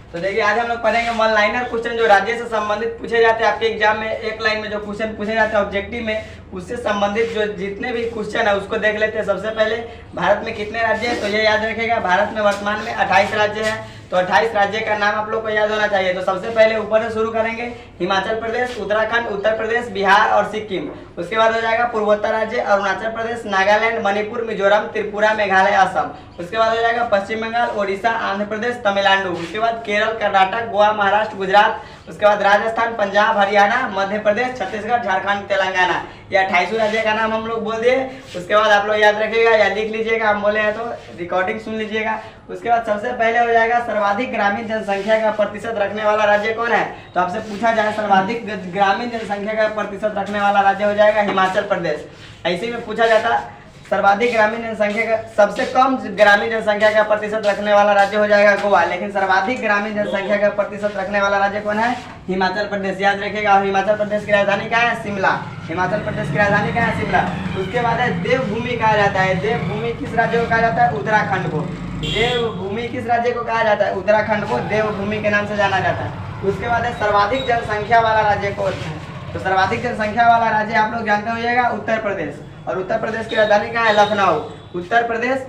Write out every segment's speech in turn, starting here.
तो देखिए आज हम लोग पढ़ेंगे वन लाइनर क्वेश्चन जो राज्य से संबंधित पूछे जाते हैं। आपके एग्जाम में एक लाइन में जो क्वेश्चन पूछे जाते हैं ऑब्जेक्टिव में, उससे संबंधित जो जितने भी क्वेश्चन है उसको देख लेते हैं। सबसे पहले भारत में कितने राज्य हैं, तो ये याद रखिएगा। भारत में वर्तमान में 28 राज्य हैं। तो 28 राज्य का नाम आप लोग को याद होना चाहिए। तो सबसे पहले ऊपर से शुरू करेंगे, हिमाचल प्रदेश, उत्तराखंड, उत्तर प्रदेश, बिहार और सिक्किम। उसके बाद हो जाएगा पूर्वोत्तर राज्य, अरुणाचल प्रदेश, नागालैंड, मणिपुर, मिजोरम, त्रिपुरा, मेघालय, असम। उसके बाद हो जाएगा पश्चिम बंगाल, ओडिशा, आंध्र प्रदेश, तमिलनाडु। उसके बाद केरल, कर्नाटक, गोवा, महाराष्ट्र, गुजरात। उसके बाद राजस्थान, पंजाब, हरियाणा, मध्य प्रदेश, छत्तीसगढ़, झारखंड, तेलंगाना। ये 28 राज्य का नाम हम लोग बोल दिए। उसके बाद आप लोग याद रखिएगा या लिख लीजिएगा, हम बोले हैं तो रिकॉर्डिंग सुन लीजिएगा। उसके बाद सबसे पहले हो जाएगा सर्वाधिक ग्रामीण जनसंख्या का प्रतिशत रखने वाला राज्य कौन है। तो आपसे पूछा जाए सर्वाधिक ग्रामीण जनसंख्या का प्रतिशत रखने वाला राज्य हो जाएगा हिमाचल प्रदेश। ऐसे में पूछा जाता सर्वाधिक ग्रामीण जनसंख्या का, सबसे कम ग्रामीण जनसंख्या का प्रतिशत रखने वाला राज्य हो जाएगा गोवा, लेकिन सर्वाधिक ग्रामीण जनसंख्या का प्रतिशत रखने वाला राज्य कौन है, हिमाचल प्रदेश। याद रखिएगा। और हिमाचल प्रदेश की राजधानी क्या है, शिमला। हिमाचल प्रदेश की राजधानी क्या है, शिमला। उसके बाद है देवभूमि कहा जाता है। देवभूमि किस राज्य को कहा जाता है, उत्तराखंड को। देवभूमि किस राज्य को कहा जाता है, उत्तराखंड को देवभूमि के नाम से जाना जाता है। उसके बाद है सर्वाधिक जनसंख्या वाला राज्य कौन है, तो सर्वाधिक जनसंख्या वाला राज्य आप लोग जानते होइएगा उत्तर प्रदेश। और उत्तर प्रदेश की राजधानी कहाँ है, लखनऊ। उत्तर प्रदेश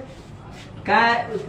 का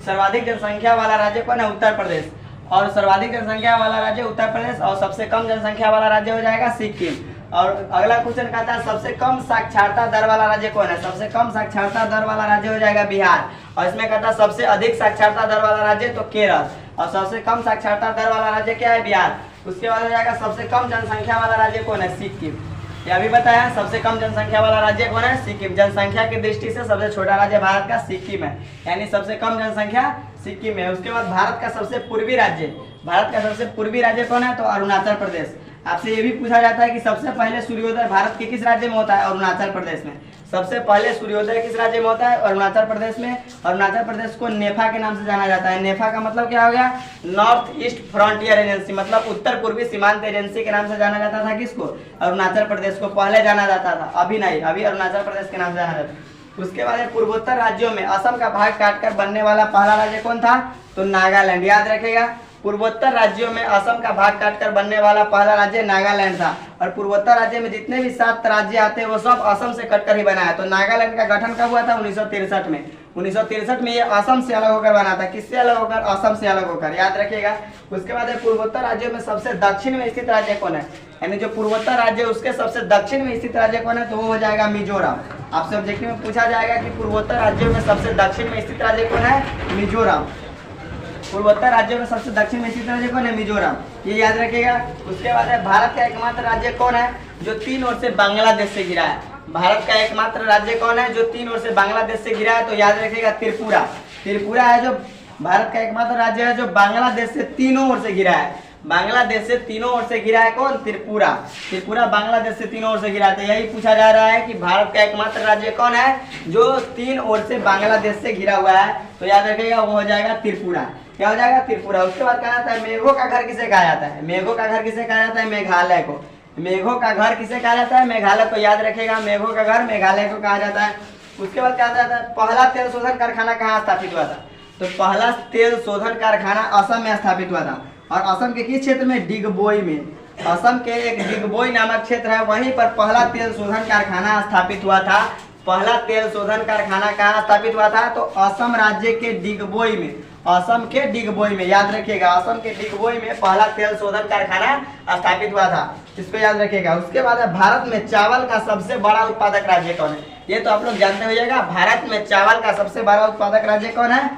सर्वाधिक जनसंख्या वाला राज्य कौन है, उत्तर प्रदेश। और सर्वाधिक जनसंख्या वाला राज्य उत्तर प्रदेश, और सबसे कम जनसंख्या वाला राज्य हो जाएगा सिक्किम। और अगला क्वेश्चन कहता है सबसे कम साक्षरता दर वाला राज्य कौन है। सबसे कम साक्षरता दर वाला राज्य हो जाएगा बिहार। और इसमें कहता है सबसे अधिक साक्षरता दर वाला राज्य तो केरल। और सबसे कम साक्षरता दर वाला राज्य क्या है, बिहार। उसके बाद हो जाएगा सबसे कम जनसंख्या वाला राज्य कौन है, सिक्किम। ये अभी बताया सबसे कम जनसंख्या वाला राज्य कौन है, सिक्किम। जनसंख्या की दृष्टि से सबसे छोटा राज्य भारत का सिक्किम है, यानी सबसे कम जनसंख्या सिक्किम है। उसके बाद भारत का सबसे पूर्वी राज्य, भारत का सबसे पूर्वी राज्य कौन है, तो अरुणाचल प्रदेश। आपसे ये भी पूछा जाता है कि सबसे पहले सूर्योदय भारत के किस राज्य में होता है, अरुणाचल प्रदेश में। सबसे पहले सूर्योदय किस राज्य में होता है, अरुणाचल प्रदेश में। अरुणाचल प्रदेश को नेफा के नाम से जाना जाता है। नेफा का मतलब क्या हो गया, नॉर्थ ईस्ट फ्रंटियर एजेंसी, मतलब उत्तर पूर्वी सीमांत एजेंसी के नाम से जाना जाता था। किसको, अरुणाचल प्रदेश को पहले जाना जाता था, अभी नहीं, अभी अरुणाचल प्रदेश के नाम से जाना जाता है। उसके बाद पूर्वोत्तर राज्यों में असम का भाग काटकर बनने वाला पहला राज्य कौन था, तो नागालैंड। याद रखेगा, पूर्वोत्तर राज्यों में असम का भाग काटकर बनने वाला पहला राज्य नागालैंड था। और पूर्वोत्तर राज्य में जितने भी 7 राज्य आते हैं वो सब असम से कटकर ही बना है। तो नागालैंड का गठन कब हुआ था, 1963 में। 1963 में ये असम से अलग होकर बना था। किससे अलग होकर, असम से अलग होकर। याद रखिएगा। उसके बाद पूर्वोत्तर राज्यों में सबसे दक्षिण में स्थित राज्य कौन है, यानी जो पूर्वोत्तर राज्य उसके सबसे दक्षिण में स्थित राज्य कौन है, तो वो हो जाएगा मिजोरम। आपसे ऑब्जेक्टिव में पूछा जाएगा कि पूर्वोत्तर राज्यों में सबसे दक्षिण में स्थित राज्य कौन है, मिजोरम। पूर्वोत्तर राज्यों में सबसे दक्षिण में स्थित राज्य कौन है, मिजोरम। ये याद रखिएगा। उसके बाद है भारत का एकमात्र राज्य कौन है जो 3 ओर से बांग्लादेश से घिरा है। भारत का एकमात्र राज्य कौन है जो 3 ओर से बांग्लादेश से घिरा है, तो याद रखिएगा त्रिपुरा। त्रिपुरा है जो भारत का एकमात्र राज्य है जो बांग्लादेश से तीनों ओर से घिरा है। बांग्लादेश से तीनों ओर से घिरा है कौन, त्रिपुरा। त्रिपुरा बांग्लादेश से तीनों ओर से घिरा है। यही पूछा जा रहा है कि भारत का एकमात्र राज्य कौन है जो 3 ओर से बांग्लादेश से घिरा हुआ है, तो याद रखिएगा वो हो जाएगा त्रिपुरा। क्या हो जाएगा, त्रिपुरा। उसके बाद कहा जाता है मेघों का घर किसे कहा जाता है, मेघों का घर किसे कहा जाता है, मेघालय को। मेघों का घर किसे कहा जाता है, मेघालय को। याद रखेगा, मेघों का घर मेघालय को कहा जाता है। उसके बाद कहा जाता है पहला तेल शोधन कारखाना कहाँ स्थापित हुआ था, तो पहला तेल शोधन कारखाना असम में स्थापित हुआ था। और असम के किस क्षेत्र में, डिगबोई में। असम के एक डिगबोई नामक क्षेत्र है, वहीं पर पहला तेल शोधन कारखाना स्थापित हुआ था। पहला तेल शोधन कारखाना कहाँ स्थापित हुआ था, तो असम राज्य के डिगबोई में। असम के डिगबोई में। याद रखिएगा, असम के डिगबोई में पहला तेल शोधन कारखाना स्थापित हुआ था। इसको याद रखिएगा। उसके बाद भारत में चावल का सबसे बड़ा उत्पादक राज्य कौन है, ये तो आप लोग जानते होइएगा। भारत में चावल का सबसे बड़ा उत्पादक राज्य कौन है,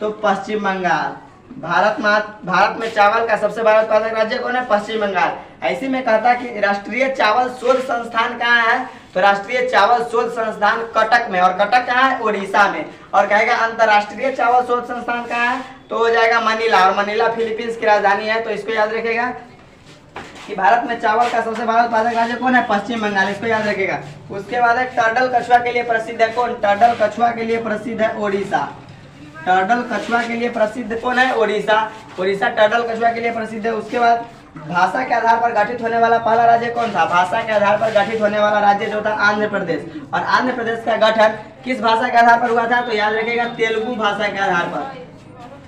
तो पश्चिम बंगाल। भारत में चावल का सबसे बड़ा उत्पादक राज्य कौन है, पश्चिम बंगाल। ऐसे में कहता कि राष्ट्रीय चावल शोध संस्थान कहाँ है, तो राष्ट्रीय चावल शोध संस्थान कटक में। और कटक कहाँ है, उड़ीसा में। और कहेगा अंतर्राष्ट्रीय चावल शोध संस्थान कहाँ है, तो हो जाएगा मनीला। और मनीला फिलीपींस की राजधानी है। तो इसको याद रखेगा कि भारत में चावल का सबसे बड़ा उत्पादक राज्य कौन है, पश्चिम बंगाल। इसको याद रखेगा। उसके बाद टर्टल कछुआ के लिए प्रसिद्ध है कौन, टर्टल कछुआ के लिए प्रसिद्ध है ओडिशा। टर्टल कछुआ के लिए प्रसिद्ध कौन है, ओडिशा। ओडिशा टर्टल कछुआ के लिए प्रसिद्ध है। उसके बाद भाषा के आधार पर गठित होने वाला पहला राज्य कौन था, भाषा के आधार पर गठित होने वाला राज्य जो था आंध्र प्रदेश। और आंध्र प्रदेश का गठन किस भाषा के आधार पर हुआ था, तो याद रखिएगा तेलुगु भाषा के आधार पर।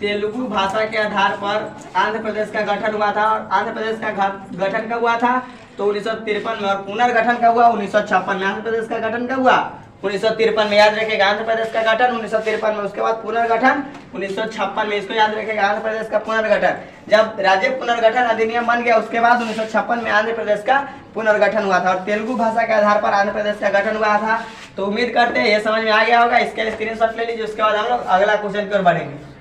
तेलुगु भाषा के आधार पर आंध्र प्रदेश का गठन हुआ था। और आंध्र प्रदेश का गठन कब हुआ था? तो 1953 में। और पुनर्गठन कब हुआ? 1956 में। आंध्र प्रदेश का गठन कब हुआ? 1953 में। याद रखेगा, आंध्र प्रदेश का गठन 1953 में, उसके बाद पुनर्गठन 1956 में। इसको याद रखेगा, आंध्र प्रदेश का पुनर्गठन। जब राज्य पुनर्गठन अधिनियम बन गया उसके बाद 1956 में आंध्र प्रदेश का पुनर्गठन हुआ था। और तेलुगु भाषा के आधार पर आंध्र प्रदेश का गठन हुआ था। तो उम्मीद करते हैं ये समझ में आ गया होगा। इसके लिए स्क्रीनशॉट ले लीजिए, उसके बाद हम लोग अगला क्वेश्चन की ओर बढ़ेंगे।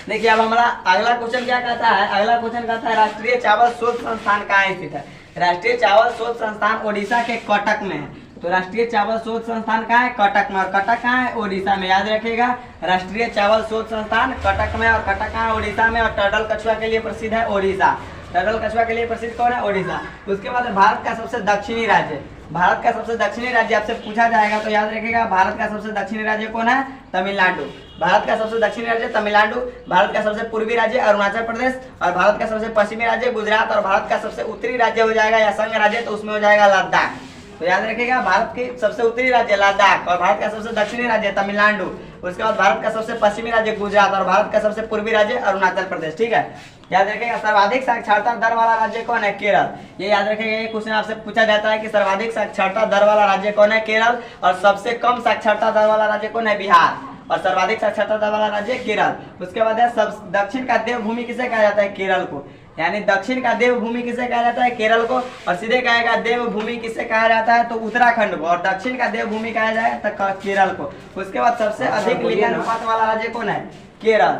देखिए अब हमारा अगला क्वेश्चन क्या कहता है? अगला क्वेश्चन कहता है राष्ट्रीय चावल शोध संस्थान कहाँ स्थित है? राष्ट्रीय चावल शोध संस्थान ओडिशा के कटक में है। तो राष्ट्रीय चावल शोध संस्थान कहाँ है? कटक में। और कटक कहाँ है? ओडिशा में। याद रखिएगा, राष्ट्रीय चावल शोध संस्थान कटक में। और कटक कहाँ है? ओडिशा में। और टर्टल कछुआ के लिए प्रसिद्ध है ओडिशा। टर्टल कछुआ के लिए प्रसिद्ध कौन है? ओडिशा। उसके बाद भारत का सबसे दक्षिणी राज्य, भारत का सबसे दक्षिणी राज्य आपसे पूछा जाएगा तो याद रखिएगा, भारत का सबसे दक्षिणी राज्य कौन है? तमिलनाडु। भारत का सबसे दक्षिणी राज्य तमिलनाडु। भारत का सबसे पूर्वी राज्य अरुणाचल प्रदेश। और भारत का सबसे पश्चिमी राज्य गुजरात। और भारत का सबसे उत्तरी राज्य हो जाएगा या संघ राज्य, तो उसमें हो जाएगा लद्दाख। तो याद रखिएगा, भारत की सबसे उत्तरी राज्य लद्दाख। और भारत का सबसे दक्षिणी राज्य तमिलनाडु। उसके बाद भारत का सबसे पश्चिमी राज्य गुजरात। और भारत का सबसे पूर्वी राज्य अरुणाचल प्रदेश। ठीक है, याद रखिएगा। सर्वाधिक साक्षरता दर वाला राज्य कौन है? केरल। ये याद रखिएगा, ये क्वेश्चन आपसे पूछा जाता है कि सर्वाधिक साक्षरता दर वाला राज्य कौन है? केरल। और सबसे कम साक्षरता दर वाला राज्य कौन है? बिहार। और सर्वाधिक साक्षरता दर वाला राज्य केरल। उसके बाद है सब दक्षिण का देवभूमि किसे कहा जाता है? केरल को। यानी दक्षिण का देवभूमि किसे कहा जाता है? केरल को। और सीधे कहेगा देवभूमि किसे कहा जाता है? तो उत्तराखंड को। और दक्षिण का देवभूमि कहा जाए तो केरल को। उसके बाद सबसे अधिक लिंगानुपात वाला राज्य कौन है? केरल।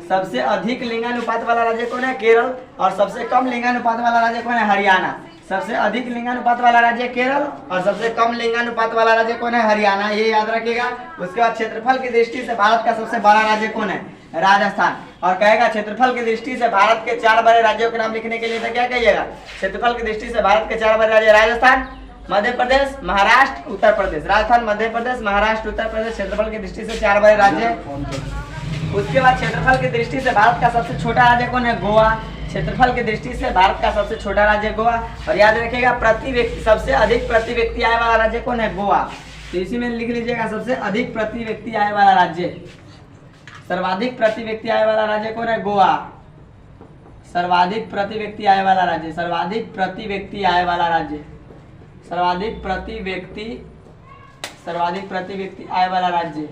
सबसे अधिक लिंगानुपात वाला राज्य कौन है? केरल। और सबसे कम लिंगानुपात वाला राज्य कौन है? हरियाणा। सबसे अधिक लिंगानुपात वाला राज्य केरल और सबसे कम लिंगानुपात वाला राज्य कौन है? हरियाणा। ये याद रखिएगा। उसके बाद क्षेत्रफल की दृष्टि से भारत का सबसे बड़ा राज्य कौन है? राजस्थान। और कहेगा क्षेत्रफल की दृष्टि से भारत के 4 बड़े राज्यों के नाम लिखने के लिए तो क्या कहिएगा? क्षेत्रफल की दृष्टि से भारत के 4 बड़े राज्य राजस्थान, मध्य प्रदेश, महाराष्ट्र, उत्तर प्रदेश। राजस्थान, मध्य प्रदेश, महाराष्ट्र, उत्तर प्रदेश क्षेत्रफल की दृष्टि से 4 बड़े राज्य। उसके बाद क्षेत्रफल की दृष्टि से भारत का सबसे छोटा राज्य कौन है? गोवा। क्षेत्रफल की दृष्टि से भारत का सबसे छोटा राज्य गोवा। और याद रखिएगा, प्रति व्यक्ति सबसे अधिक प्रति व्यक्ति आय वाला राज्य कौन है? गोवा। तो इसी में लिख लीजिएगा, सबसे अधिक प्रति व्यक्ति आय वाला राज्य, सर्वाधिक प्रति व्यक्ति आय वाला राज्य कौन है? गोवा। सर्वाधिक प्रति व्यक्ति आय वाला राज्य, सर्वाधिक प्रति व्यक्ति आय वाला राज्य, सर्वाधिक प्रति व्यक्ति आय वाला राज्य,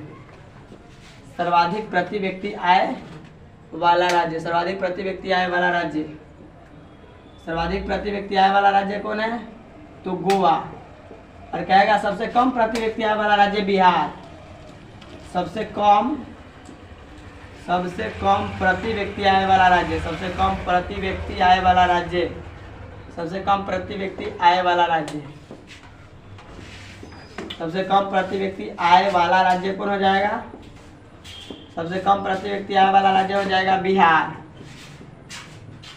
सर्वाधिक प्रति व्यक्ति आय वाला राज्य, सर्वाधिक प्रति व्यक्ति आय वाला राज्य, सर्वाधिक प्रति व्यक्ति आय वाला राज्य कौन है? तो गोवा। और कहेगा सबसे कम प्रति व्यक्ति आय वाला राज्य बिहार। सबसे कम प्रति व्यक्ति आय वाला राज्य, सबसे कम प्रति व्यक्ति आय वाला राज्य, सबसे कम प्रति व्यक्ति आय वाला राज्य, सबसे कम प्रति व्यक्ति आय वाला राज्य कौन हो जाएगा? सबसे कम प्रति व्यक्ति आय वाला राज्य हो जाएगा बिहार।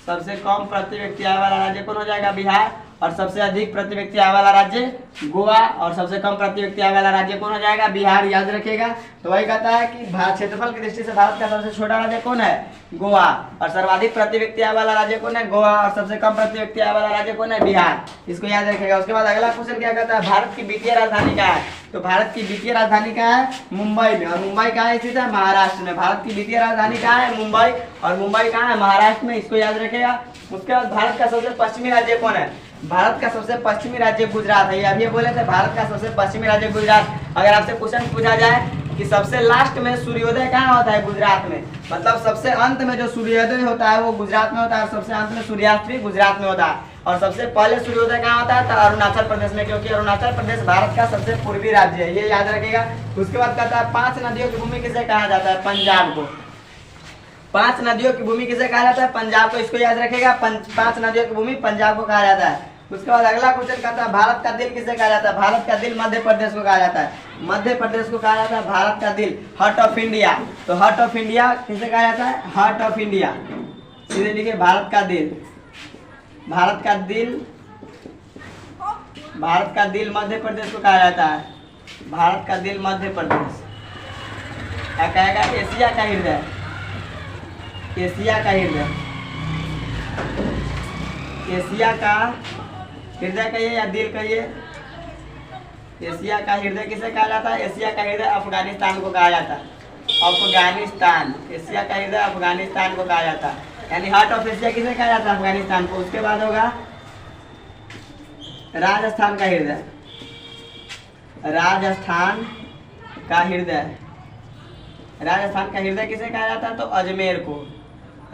सबसे कम प्रति व्यक्ति आय वाला राज्य कौन हो जाएगा? बिहार। और सबसे अधिक प्रति व्यक्ति आय वाला राज्य गोवा। और सबसे कम प्रति व्यक्ति आय वाला राज्य कौन हो जाएगा? बिहार। याद रखिएगा। तो वही कहता है कि क्षेत्रफल की दृष्टि से भारत का सबसे छोटा राज्य कौन है? गोवा। और सर्वाधिक प्रति व्यक्ति आय वाला राज्य कौन है? गोवा। और सबसे कम प्रति व्यक्ति आय वाला राज्य कौन है? बिहार। इसको याद रखिएगा। उसके बाद अगला क्वेश्चन क्या कहता है? भारत की वित्तीय राजधानी क्या है? तो भारत की वित्तीय राजधानी क्या है? मुंबई में। और मुंबई कहाँ स्थित है? महाराष्ट्र में। भारत की वित्तीय राजधानी कहाँ है? मुंबई। और मुंबई कहाँ है? महाराष्ट्र में। इसको याद रखेगा। उसके बाद भारत का सबसे पश्चिमी राज्य कौन है? भारत का सबसे पश्चिमी राज्य गुजरात है। ये अभी बोले थे, भारत का सबसे पश्चिमी राज्य गुजरात। अगर आपसे क्वेश्चन पूछा जाए कि सबसे लास्ट में सूर्योदय कहाँ होता है? गुजरात में। मतलब सबसे अंत में जो सूर्योदय होता है वो गुजरात में होता है। और सबसे अंत में सूर्यास्त भी गुजरात में होता है। और सबसे पहले सूर्योदय कहाँ होता है? तो अरुणाचल प्रदेश में, क्योंकि अरुणाचल प्रदेश भारत का सबसे पूर्वी राज्य है। ये याद रखेगा। उसके बाद कहता है 5 नदियों की भूमि किसे कहा जाता है? पंजाब को। 5 नदियों की भूमि किसे कहा जाता है? पंजाब को। इसको याद रखेगा। 5 नदियों की भूमि पंजाब को कहा जाता है। उसके बाद अगला क्वेश्चन कहता है भारत का दिल किसे कहा जाता है? भारत का दिल मध्य प्रदेश को कहा जाता है। मध्य प्रदेश को कहा जाता है भारत का दिल, हार्ट ऑफ इंडिया। तो हार्ट ऑफ इंडिया किसे कहा जाता है? Heart of India. सीधे लिखिए, भारत का दिल, भारत का दिल, भारत का दिल मध्य प्रदेश को कहा जाता है। भारत का दिल मध्य प्रदेश। क्या कहेगा? एशिया का हृदय, एशिया का हृदय, एशिया का हृदय कहिए या दिल कहिए? एशिया का हृदय किसे कहा जाता है? एशिया का हृदय अफगानिस्तान को कहा जाता है। अफगानिस्तान। एशिया का हृदय अफगानिस्तान को कहा जाता है, यानी हार्ट ऑफ एशिया किसे कहा जाता है? अफगानिस्तान को। उसके बाद होगा राजस्थान का हृदय। राजस्थान का हृदय, राजस्थान का हृदय किसे कहा जाता है? तो अजमेर को।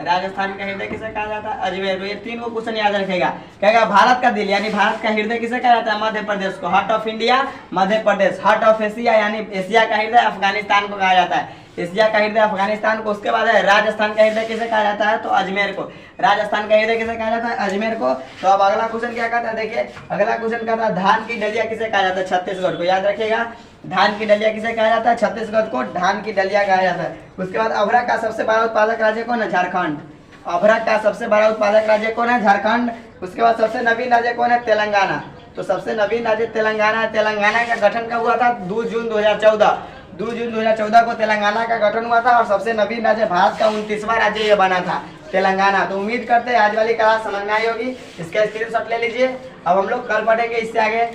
राजस्थान का हृदय किसे कहा जाता है? अजमेर को। ये तीन को क्वेश्चन याद रखेगा। कहेगा भारत का दिल, यानी भारत का हृदय किसे कहा जाता है? मध्य प्रदेश को। Heart of India Madhya Pradesh. Heart of Asia यानी एशिया का हृदय अफगानिस्तान को कहा जाता है। एशिया का हृदय अफगानिस्तान को। उसके बाद है राजस्थान का हृदय किसे कहा जाता है? तो अजमेर को। राजस्थान का हृदय किसे कहा जाता है? अजमेर को। तो अब अगला क्वेश्चन क्या कहता है? देखिए अगला क्वेश्चन कहता है धान की डलिया किसे कहा जाता है? छत्तीसगढ़ को। याद रखिएगा, धान की डलिया किसे कहा जाता है? छत्तीसगढ़ को धान की डलिया कहा जाता है। उसके बाद अभ्रक का सबसे बड़ा उत्पादक राज्य कौन है? झारखंड। अभ्रक का सबसे बड़ा उत्पादक राज्य कौन है? झारखंड। उसके बाद सबसे नवीन राज्य कौन है? तेलंगाना। तो सबसे नवीन राज्य तेलंगाना है। तेलंगाना का गठन कब हुआ था? 2 जून 2014। 2 जून 2014 को तेलंगाना का गठन हुआ था और सबसे नवीन राज्य भारत का 29वां राज्य ये बना था, तेलंगाना। तो उम्मीद करते हैं आज वाली क्लास समझ में आई होगी। इसका स्क्रीनशॉट ले लीजिए। अब हम लोग कल पढ़ेंगे इससे आगे।